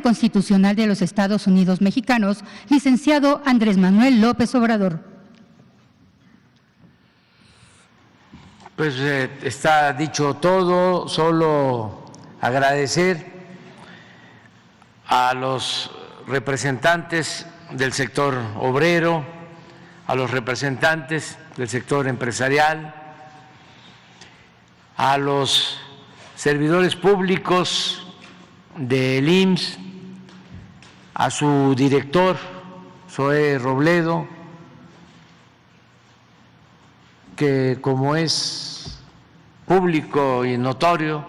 Constitucional de los Estados Unidos Mexicanos, licenciado Andrés Manuel López Obrador. Pues está dicho todo, solo agradecer a los representantes del sector obrero, a los representantes del sector empresarial, a los servidores públicos del IMSS, a su director, Zoé Robledo, que como es público y notorio,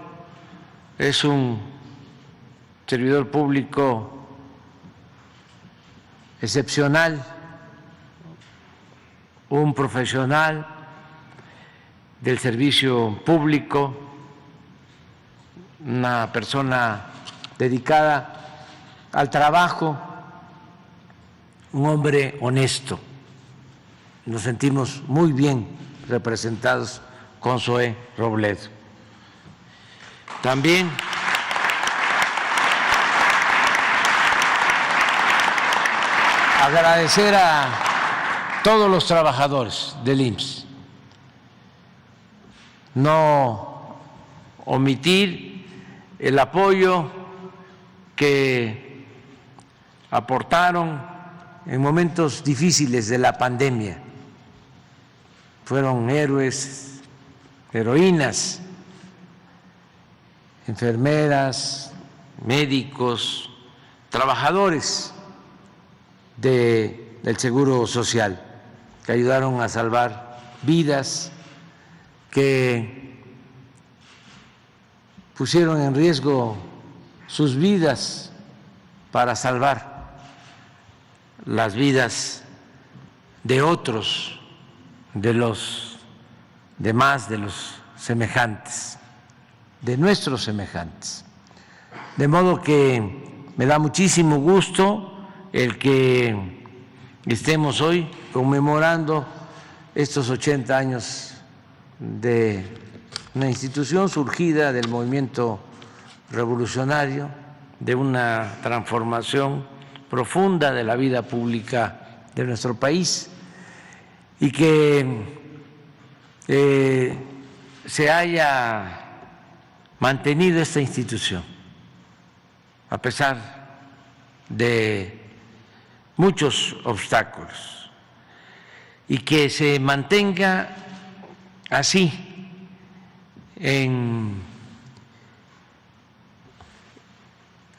es un servidor público excepcional, un profesional del servicio público, una persona dedicada al trabajo, un hombre honesto. Nos sentimos muy bien representados con Zoé Robledo. También agradecer a todos los trabajadores del IMSS, no omitir el apoyo que aportaron en momentos difíciles de la pandemia. Fueron héroes, heroínas, enfermeras, médicos, trabajadores del Seguro Social, que ayudaron a salvar vidas, que pusieron en riesgo sus vidas para salvar las vidas de otros, de los demás, de los semejantes, de nuestros semejantes. De modo que me da muchísimo gusto el que estemos hoy conmemorando estos 80 años de una institución surgida del movimiento revolucionario, de una transformación profunda de la vida pública de nuestro país, y que se haya mantenido esta institución a pesar de muchos obstáculos, y que se mantenga así en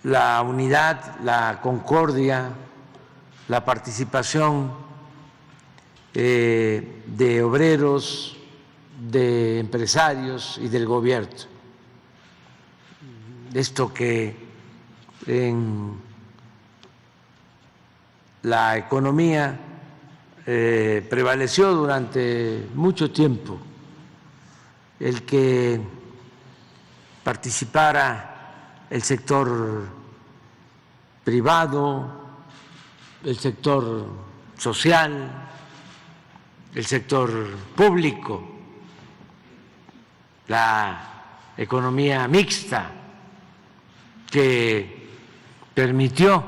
la unidad, la concordia, la participación de obreros, de empresarios y del gobierno. Esto que en la economía prevaleció durante mucho tiempo, el que participara el sector privado, el sector social, el sector público, la economía mixta, que permitió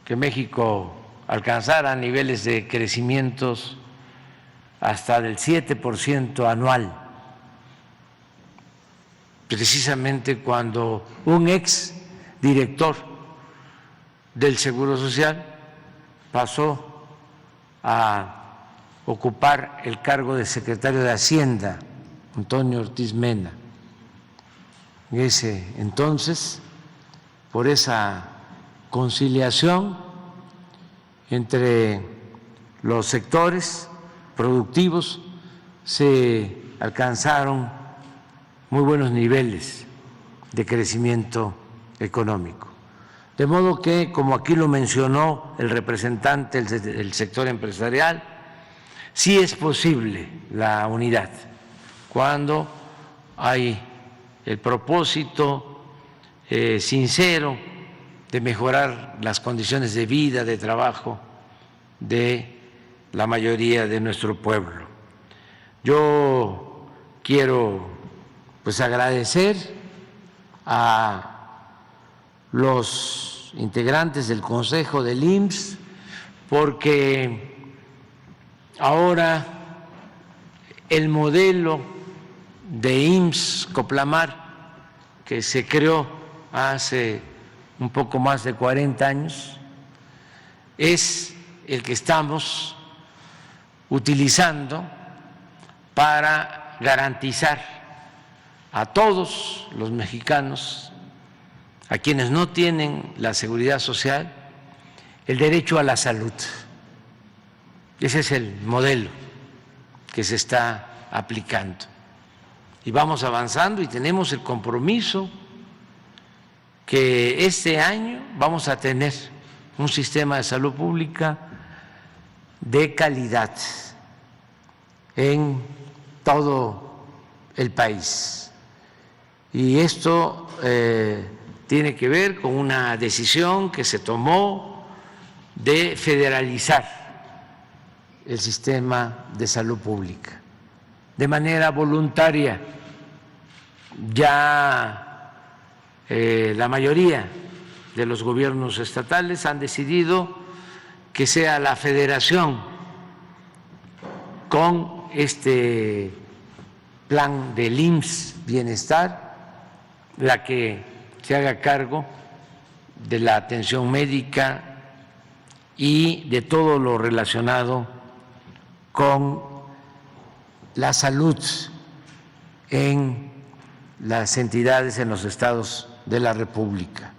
que México alcanzara niveles de crecimientos hasta del 7% anual, precisamente cuando un ex director del Seguro Social pasó a ocupar el cargo de secretario de Hacienda, Antonio Ortiz Mena. En ese entonces, por esa conciliación entre los sectores productivos, se alcanzaron muy buenos niveles de crecimiento económico. De modo que, como aquí lo mencionó el representante del sector empresarial, sí es posible la unidad cuando hay el propósito sincero de mejorar las condiciones de vida, de trabajo de la mayoría de nuestro pueblo. Yo quiero agradecer a los integrantes del Consejo del IMSS, porque ahora el modelo de IMSS-Coplamar, que se creó hace un poco más de 40 años, es el que estamos utilizando para garantizar a todos los mexicanos, a quienes no tienen la seguridad social, el derecho a la salud. Ese es el modelo que se está aplicando. Y vamos avanzando y tenemos el compromiso que este año vamos a tener un sistema de salud pública de calidad en todo el país. Y esto tiene que ver con una decisión que se tomó de federalizar el sistema de salud pública de manera voluntaria. Ya la mayoría de los gobiernos estatales han decidido que sea la federación con este plan del IMSS Bienestar la que se haga cargo de la atención médica y de todo lo relacionado con la salud en las entidades, en los estados de la República.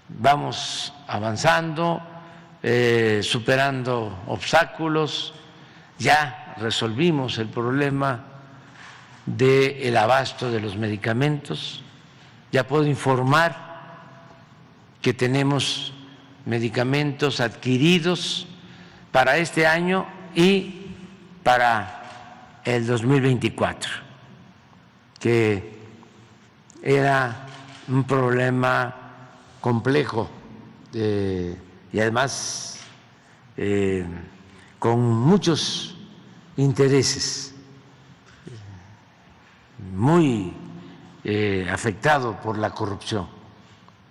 Vamos avanzando, superando obstáculos. Ya resolvimos el problema del abasto de los medicamentos. Ya puedo informar que tenemos medicamentos adquiridos para este año y para el 2024, que era un problema complejo y además con muchos intereses, muy afectado por la corrupción.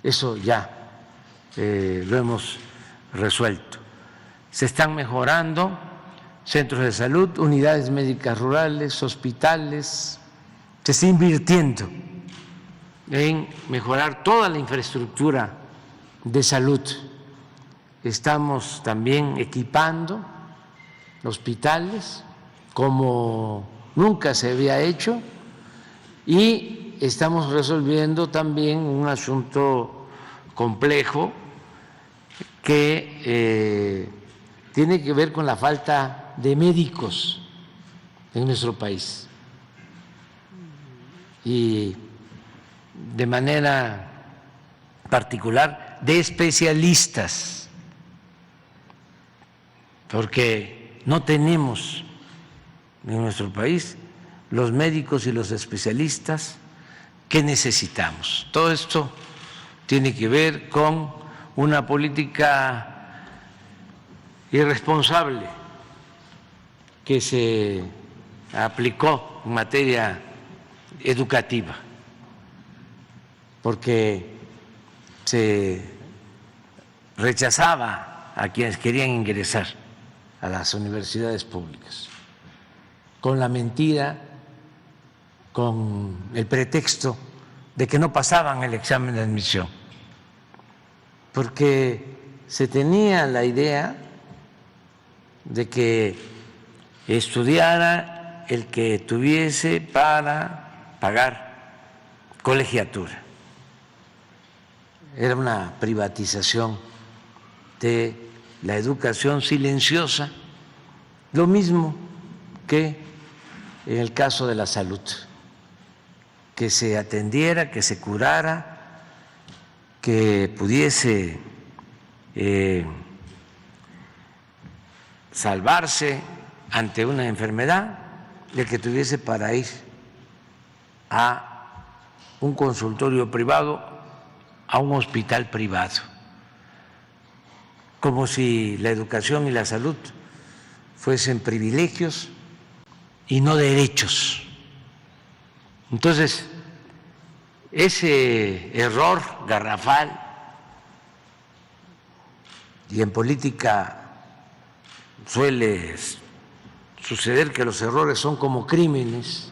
Eso ya lo hemos resuelto. Se están mejorando centros de salud, unidades médicas rurales, hospitales. Se está invirtiendo en mejorar toda la infraestructura de salud. Estamos también equipando hospitales como nunca se había hecho y estamos resolviendo también un asunto complejo que tiene que ver con la falta de médicos en nuestro país y de manera particular de especialistas, porque no tenemos en nuestro país los médicos y los especialistas que necesitamos. Todo esto tiene que ver con una política irresponsable que se aplicó en materia educativa, porque se rechazaba a quienes querían ingresar a las universidades públicas con la mentira, con el pretexto de que no pasaban el examen de admisión, porque se tenía la idea de que estudiara el que tuviese para pagar colegiatura. Era una privatización de la educación silenciosa, lo mismo que en el caso de la salud, que se atendiera, que se curara, que pudiese salvarse ante una enfermedad, el que tuviese para ir a un consultorio privado, a un hospital privado, como si la educación y la salud fuesen privilegios y no derechos. Entonces, ese error garrafal, y en política suele suceder que los errores son como crímenes,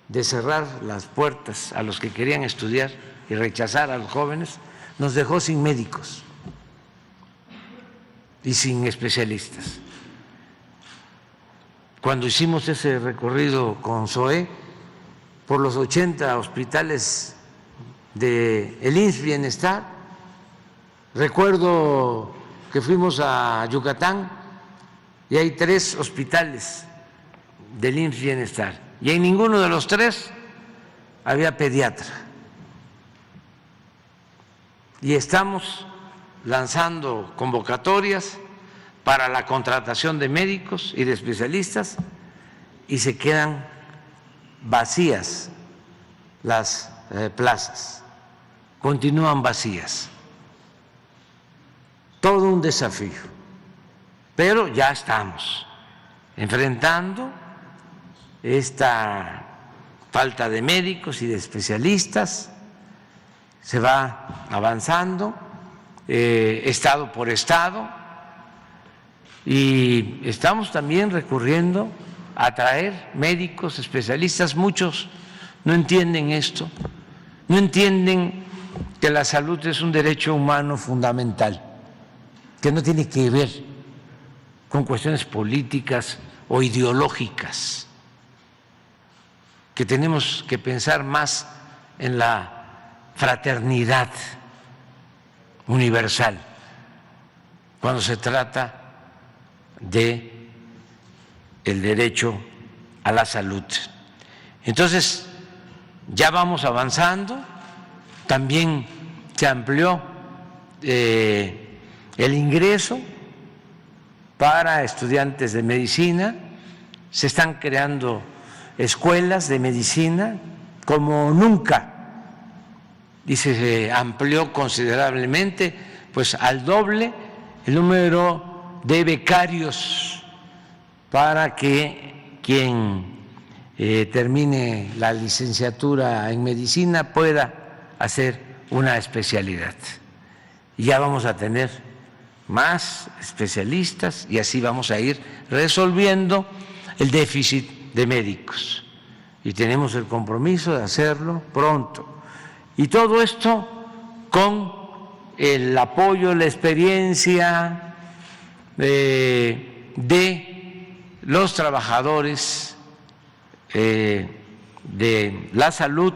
de cerrar las puertas a los que querían estudiar y rechazar a los jóvenes, nos dejó sin médicos y sin especialistas. Cuando hicimos ese recorrido con SOE por los 80 hospitales del IMSS Bienestar, recuerdo que fuimos a Yucatán y hay 3 hospitales del IMSS Bienestar y en ninguno de los 3 había pediatra. Y estamos lanzando convocatorias para la contratación de médicos y de especialistas y se quedan vacías las plazas, continúan vacías. Todo un desafío, pero ya estamos enfrentando esta falta de médicos y de especialistas, se va avanzando estado por estado y estamos también recurriendo a traer médicos especialistas. Muchos no entienden esto, no entienden que la salud es un derecho humano fundamental, que no tiene que ver con cuestiones políticas o ideológicas, que tenemos que pensar más en la fraternidad universal cuando se trata de el derecho a la salud. Entonces, ya vamos avanzando, también se amplió el ingreso para estudiantes de medicina, se están creando escuelas de medicina como nunca y se amplió considerablemente, pues al doble, el número de becarios para que quien termine la licenciatura en medicina pueda hacer una especialidad. Y ya vamos a tener más especialistas y así vamos a ir resolviendo el déficit de médicos y tenemos el compromiso de hacerlo pronto. Y todo esto con el apoyo, la experiencia de los trabajadores de la salud,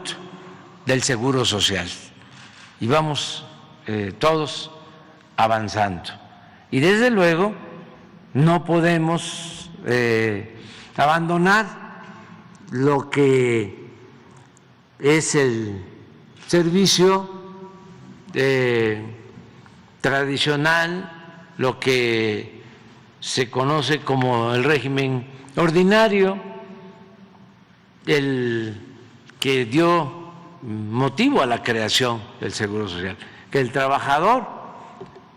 del Seguro Social. Y vamos todos avanzando. Y desde luego no podemos abandonar lo que es el servicio tradicional, lo que se conoce como el régimen ordinario, el que dio motivo a la creación del Seguro Social, que el trabajador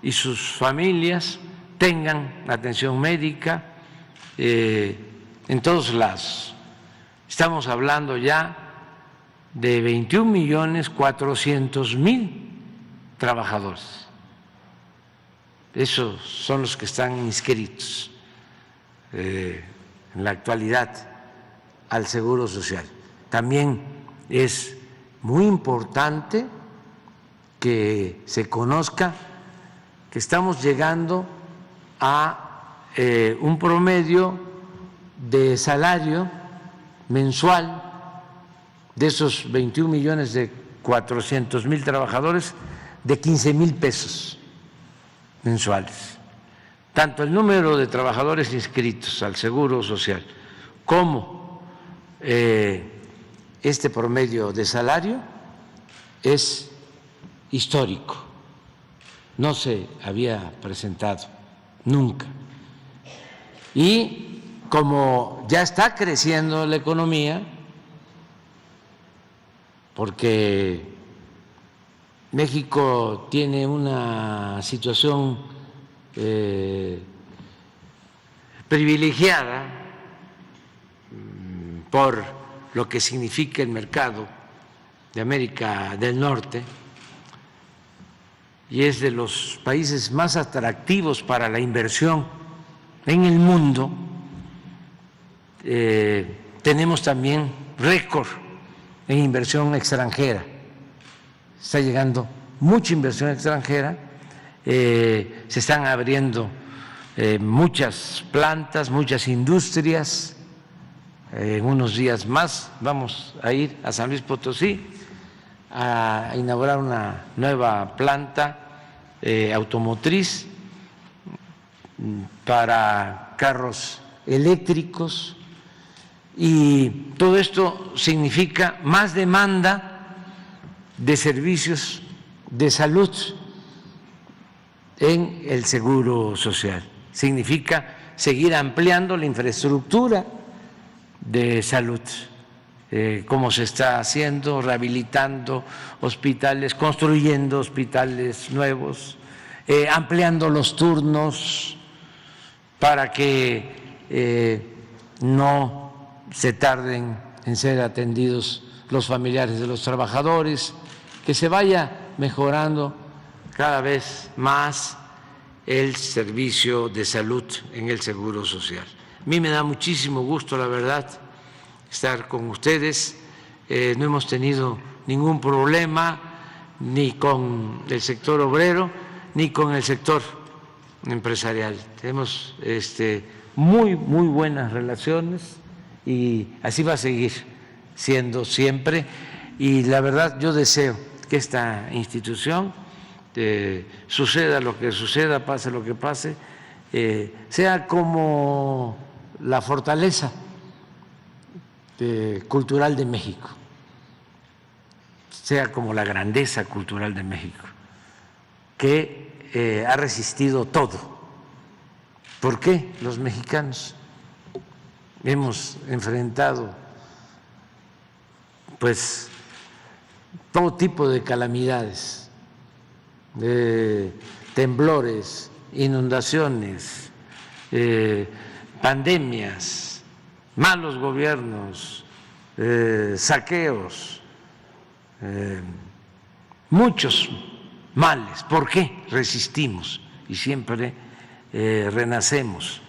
y sus familias tengan atención médica en todos lados. Estamos hablando ya de 21.400.000 trabajadores. Esos son los que están inscritos en la actualidad al Seguro Social. También es muy importante que se conozca que estamos llegando a un promedio de salario mensual de esos 21.400.000 trabajadores de 15,000 pesos mensuales. Tanto el número de trabajadores inscritos al Seguro Social como este promedio de salario es histórico, no se había presentado nunca. Y como ya está creciendo la economía, porque México tiene una situación privilegiada por lo que significa el mercado de América del Norte y es de los países más atractivos para la inversión en el mundo. Tenemos también récord en inversión extranjera. Está llegando mucha inversión extranjera, se están abriendo muchas plantas, muchas industrias. En unos días más vamos a ir a San Luis Potosí a inaugurar una nueva planta automotriz para carros eléctricos, y todo esto significa más demanda de servicios de salud en el Seguro Social. Significa seguir ampliando la infraestructura de salud, como se está haciendo, rehabilitando hospitales, construyendo hospitales nuevos, ampliando los turnos para que no se tarden en ser atendidos los familiares de los trabajadores, que se vaya mejorando cada vez más el servicio de salud en el Seguro Social. A mí me da muchísimo gusto, la verdad, estar con ustedes. No hemos tenido ningún problema ni con el sector obrero ni con el sector empresarial. Tenemos muy buenas relaciones y así va a seguir siendo siempre. Y la verdad, yo deseo que esta institución, suceda lo que suceda, pase lo que pase, sea como la fortaleza cultural de México, sea como la grandeza cultural de México, que ha resistido todo. ¿Por qué los mexicanos hemos enfrentado pues todo tipo de calamidades, de temblores, inundaciones, pandemias, malos gobiernos, saqueos, muchos males? ¿Por qué resistimos y siempre renacemos?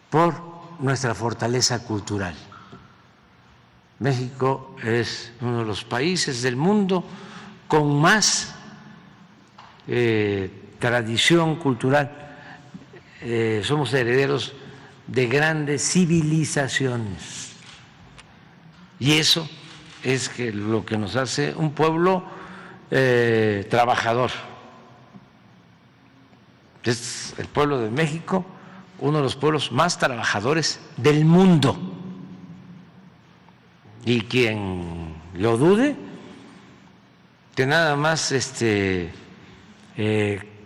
Por nuestra fortaleza cultural. México es uno de los países del mundo con más tradición cultural. Somos herederos de grandes civilizaciones y eso es lo que nos hace un pueblo trabajador. Es el pueblo de México uno de los pueblos más trabajadores del mundo, y quien lo dude, que nada más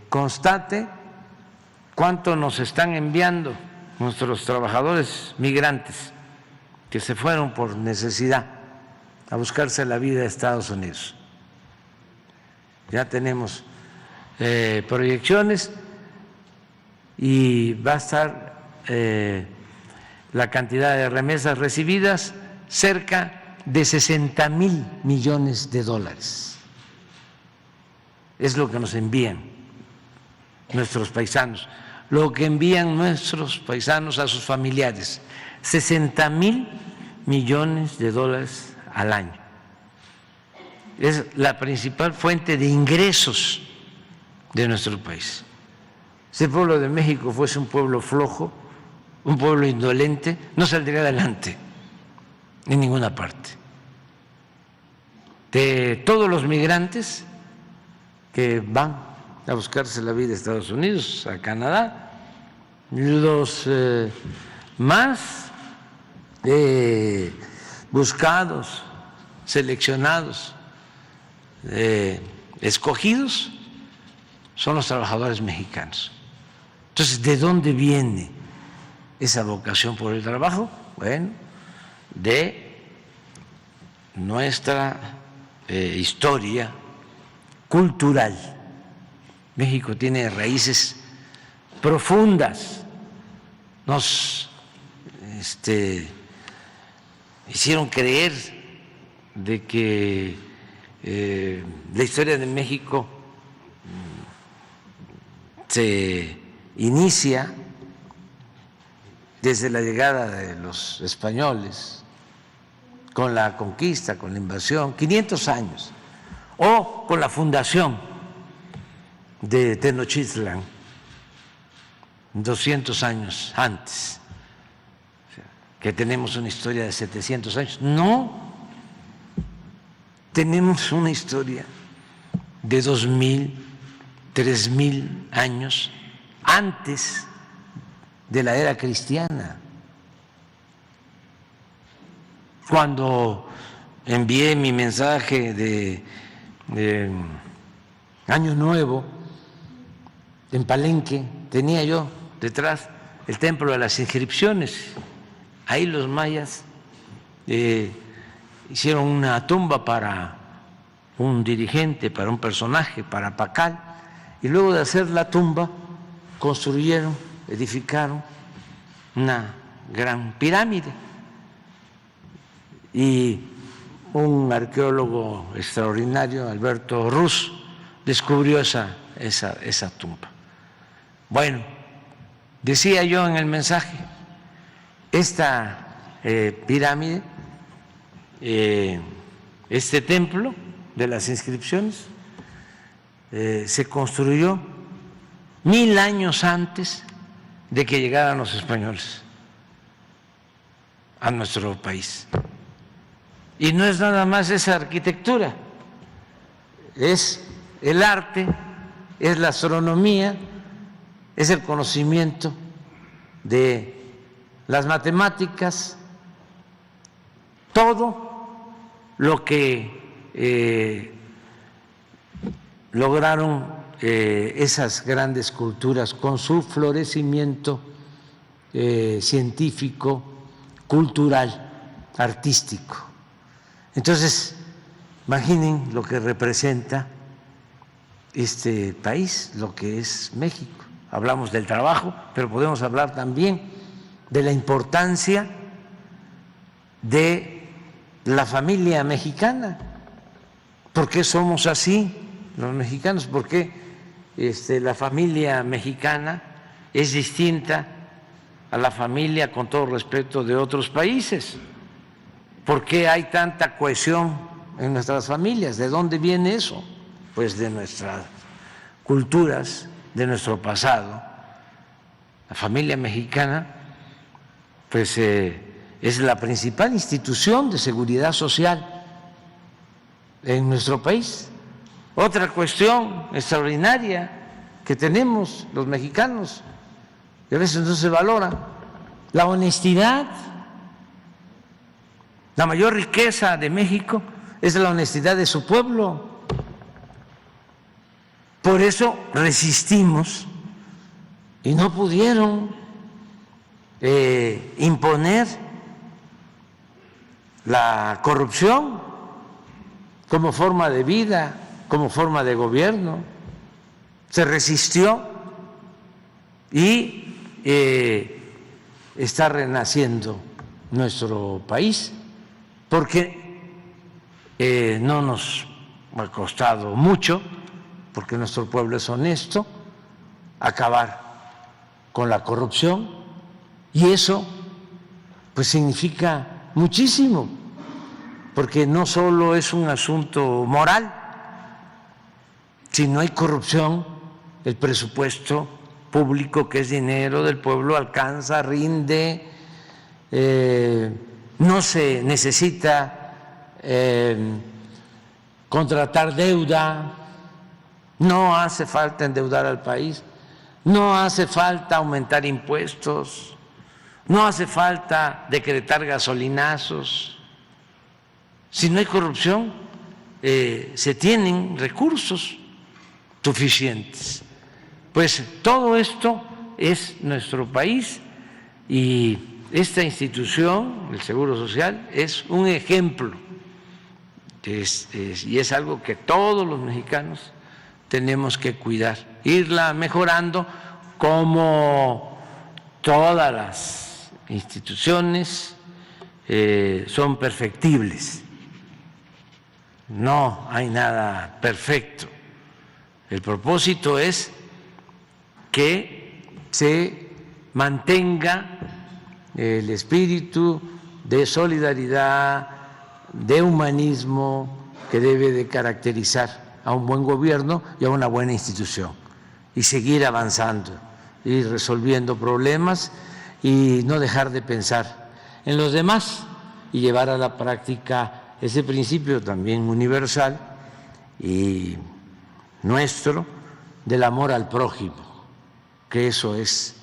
constate cuánto nos están enviando nuestros trabajadores migrantes que se fueron por necesidad a buscarse la vida a Estados Unidos. Ya tenemos proyecciones y va a estar la cantidad de remesas recibidas cerca de 60,000 millones de dólares. Es lo que nos envían nuestros paisanos, lo que envían nuestros paisanos a sus familiares, 60,000 millones de dólares al año. Es la principal fuente de ingresos de nuestro país. Si el pueblo de México fuese un pueblo flojo, un pueblo indolente, no saldría adelante en ninguna parte. De todos los migrantes que van a buscarse la vida a Estados Unidos, a Canadá, los más buscados, seleccionados, escogidos, son los trabajadores mexicanos. Entonces, ¿de dónde viene esa vocación por el trabajo? Bueno, de nuestra historia cultural. México tiene raíces profundas. Nos hicieron creer de que la historia de México se inicia desde la llegada de los españoles, con la conquista, con la invasión, 500 años, o con la fundación de Tenochtitlan, 200 años antes, que tenemos una historia de 700 años. No, tenemos una historia de 2000, 3000 años antes de la era cristiana. Cuando envié mi mensaje de Año Nuevo en Palenque, tenía yo detrás el templo de las inscripciones. Ahí los mayas hicieron una tumba para un dirigente, para un personaje, para Pacal, y luego de hacer la tumba construyeron, edificaron una gran pirámide. Y un arqueólogo extraordinario, Alberto Ruz, descubrió esa tumba. Bueno, decía yo en el mensaje, esta pirámide, este templo de las inscripciones, se construyó 1000 años antes de que llegaran los españoles a nuestro país. Y no es nada más esa arquitectura, es el arte, es la astronomía, es el conocimiento de las matemáticas, todo lo que lograron esas grandes culturas con su florecimiento científico, cultural, artístico. Entonces, imaginen lo que representa este país, lo que es México. Hablamos del trabajo, pero podemos hablar también de la importancia de la familia mexicana. ¿Por qué somos así los mexicanos? ¿Por qué la familia mexicana es distinta a la familia, con todo respeto, de otros países? ¿Por qué hay tanta cohesión en nuestras familias? ¿De dónde viene eso? Pues de nuestras culturas, de nuestro pasado. La familia mexicana, pues es la principal institución de seguridad social en nuestro país. Otra cuestión extraordinaria que tenemos los mexicanos, y a veces no se valora, la honestidad. La mayor riqueza de México es la honestidad de su pueblo. Por eso resistimos y no pudieron imponer la corrupción como forma de vida, como forma de gobierno. Se resistió y está renaciendo nuestro país, porque no nos ha costado mucho, porque nuestro pueblo es honesto, acabar con la corrupción, y eso pues significa muchísimo, porque no solo es un asunto moral. Si no hay corrupción, el presupuesto público, que es dinero del pueblo, alcanza, rinde, no se necesita contratar deuda, no hace falta endeudar al país, no hace falta aumentar impuestos, no hace falta decretar gasolinazos. Si no hay corrupción, se tienen recursos suficientes. Pues todo esto es nuestro país, y esta institución, el Seguro Social, es un ejemplo, y es algo que todos los mexicanos tenemos que cuidar, irla mejorando, como todas las instituciones son perfectibles, no hay nada perfecto. El propósito es que se mantenga el espíritu de solidaridad, de humanismo que debe de caracterizar a un buen gobierno y a una buena institución, y seguir avanzando y resolviendo problemas y no dejar de pensar en los demás y llevar a la práctica ese principio también universal y nuestro del amor al prójimo, que eso es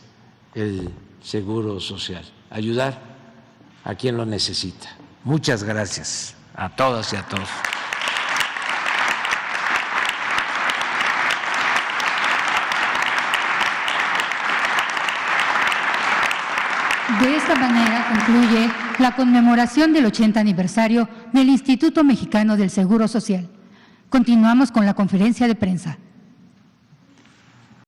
el seguro social, ayudar a quien lo necesita. Muchas gracias a todas y a todos. De esta manera concluye la conmemoración del 80 aniversario del Instituto Mexicano del Seguro Social. Continuamos con la conferencia de prensa.